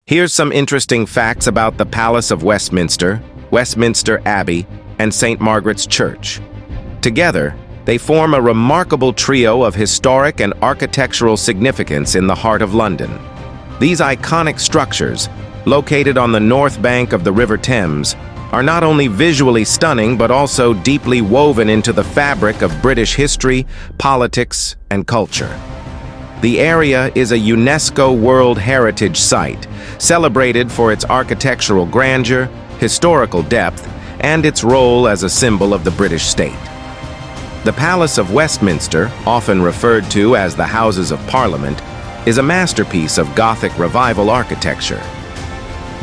Here's some interesting facts about the Palace of Westminster, Westminster Abbey, and St. Margaret's Church. Together, they form a remarkable trio of historic and architectural significance in the heart of London. These iconic structures, located on the north bank of the River Thames, are not only visually stunning but also deeply woven into the fabric of British history, politics, and culture. The area is a UNESCO World Heritage Site, celebrated for its architectural grandeur, historical depth, and its role as a symbol of the British state. The Palace of Westminster, often referred to as the Houses of Parliament, is a masterpiece of Gothic Revival architecture.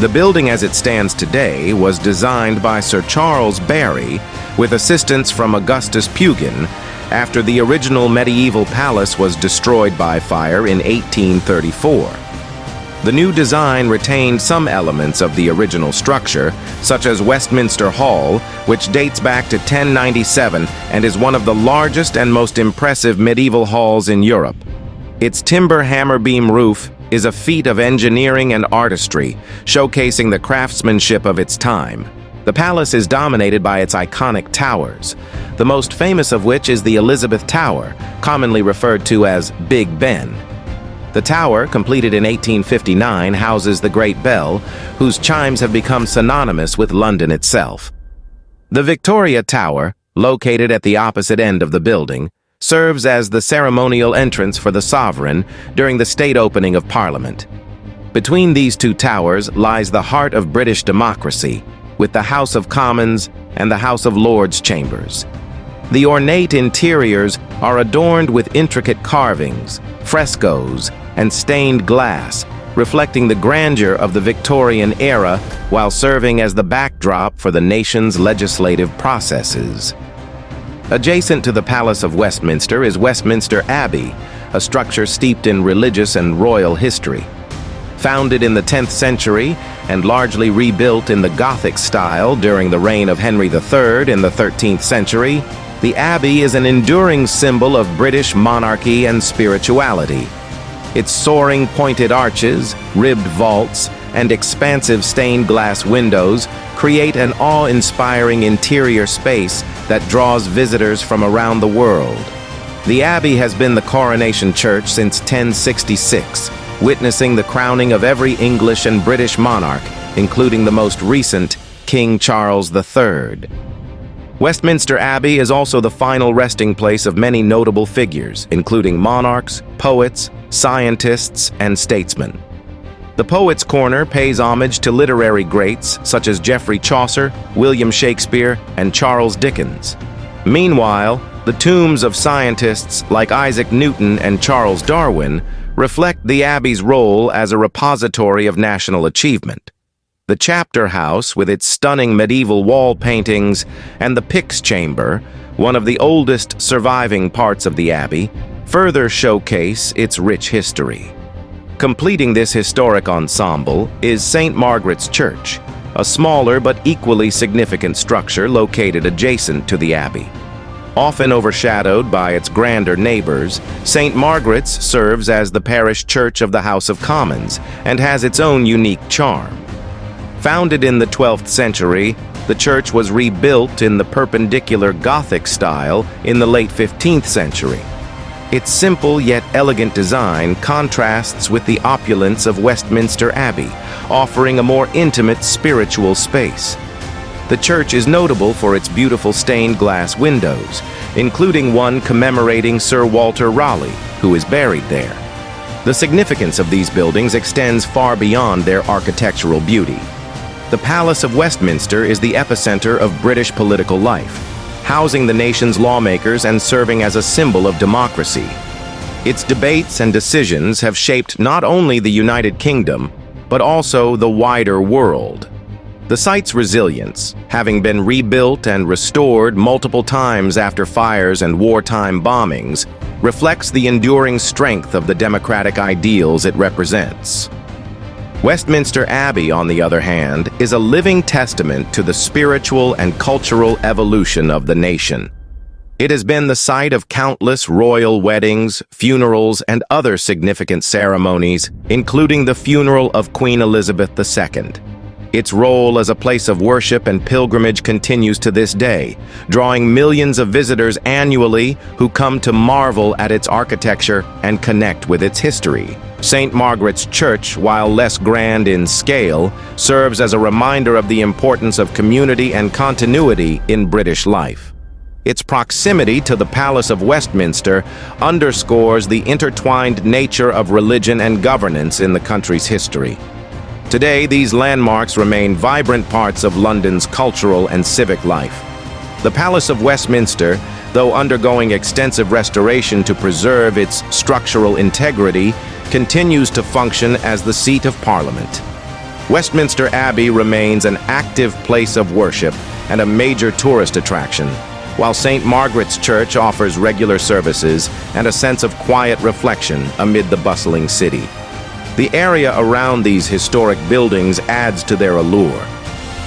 The building as it stands today was designed by Sir Charles Barry with assistance from Augustus Pugin after the original medieval palace was destroyed by fire in 1834. The new design retained some elements of the original structure, such as Westminster Hall, which dates back to 1097 and is one of the largest and most impressive medieval halls in Europe. Its timber hammer beam roof is a feat of engineering and artistry, showcasing the craftsmanship of its time. The palace is dominated by its iconic towers, the most famous of which is the Elizabeth Tower, commonly referred to as Big Ben. The tower, completed in 1859, houses the Great Bell, whose chimes have become synonymous with London itself. The Victoria Tower, located at the opposite end of the building, serves as the ceremonial entrance for the sovereign during the state opening of Parliament. Between these two towers lies the heart of British democracy, with the House of Commons and the House of Lords chambers. The ornate interiors are adorned with intricate carvings, frescoes, and stained glass, reflecting the grandeur of the Victorian era while serving as the backdrop for the nation's legislative processes. Adjacent to the Palace of Westminster is Westminster Abbey, a structure steeped in religious and royal history. Founded in the 10th century and largely rebuilt in the Gothic style during the reign of Henry III in the 13th century, the Abbey is an enduring symbol of British monarchy and spirituality. Its soaring pointed arches, ribbed vaults, and expansive stained glass windows create an awe-inspiring interior space that draws visitors from around the world. The Abbey has been the coronation church since 1066, witnessing the crowning of every English and British monarch, including the most recent, King Charles III. Westminster Abbey is also the final resting place of many notable figures, including monarchs, poets, scientists, and statesmen. The Poets' Corner pays homage to literary greats such as Geoffrey Chaucer, William Shakespeare, and Charles Dickens. Meanwhile, the tombs of scientists like Isaac Newton and Charles Darwin reflect the Abbey's role as a repository of national achievement. The Chapter House, with its stunning medieval wall paintings, and the Pyx Chamber, one of the oldest surviving parts of the Abbey, further showcase its rich history. Completing this historic ensemble is St. Margaret's Church, a smaller but equally significant structure located adjacent to the Abbey. Often overshadowed by its grander neighbors, St. Margaret's serves as the parish church of the House of Commons and has its own unique charm. Founded in the 12th century, the church was rebuilt in the perpendicular Gothic style in the late 15th century. Its simple yet elegant design contrasts with the opulence of Westminster Abbey, offering a more intimate spiritual space. The church is notable for its beautiful stained glass windows, including one commemorating Sir Walter Raleigh, who is buried there. The significance of these buildings extends far beyond their architectural beauty. The Palace of Westminster is the epicenter of British political life, housing the nation's lawmakers and serving as a symbol of democracy. Its debates and decisions have shaped not only the United Kingdom, but also the wider world. The site's resilience, having been rebuilt and restored multiple times after fires and wartime bombings, reflects the enduring strength of the democratic ideals it represents. Westminster Abbey, on the other hand, is a living testament to the spiritual and cultural evolution of the nation. It has been the site of countless royal weddings, funerals, and other significant ceremonies, including the funeral of Queen Elizabeth II. Its role as a place of worship and pilgrimage continues to this day, drawing millions of visitors annually who come to marvel at its architecture and connect with its history. St. Margaret's Church, while less grand in scale, serves as a reminder of the importance of community and continuity in British life. Its proximity to the Palace of Westminster underscores the intertwined nature of religion and governance in the country's history. Today, these landmarks remain vibrant parts of London's cultural and civic life. The Palace of Westminster, though undergoing extensive restoration to preserve its structural integrity, continues to function as the seat of Parliament. Westminster Abbey remains an active place of worship and a major tourist attraction, while St. Margaret's Church offers regular services and a sense of quiet reflection amid the bustling city. The area around these historic buildings adds to their allure.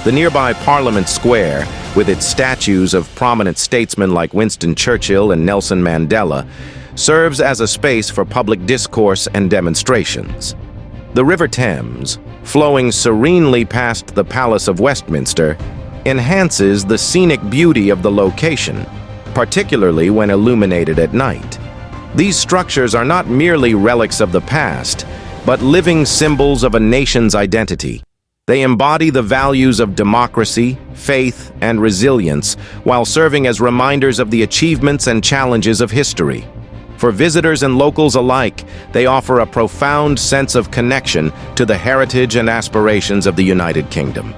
The nearby Parliament Square, with its statues of prominent statesmen like Winston Churchill and Nelson Mandela, serves as a space for public discourse and demonstrations. The River Thames, flowing serenely past the Palace of Westminster, enhances the scenic beauty of the location, particularly when illuminated at night. These structures are not merely relics of the past, but living symbols of a nation's identity. They embody the values of democracy, faith, and resilience, while serving as reminders of the achievements and challenges of history. For visitors and locals alike, they offer a profound sense of connection to the heritage and aspirations of the United Kingdom.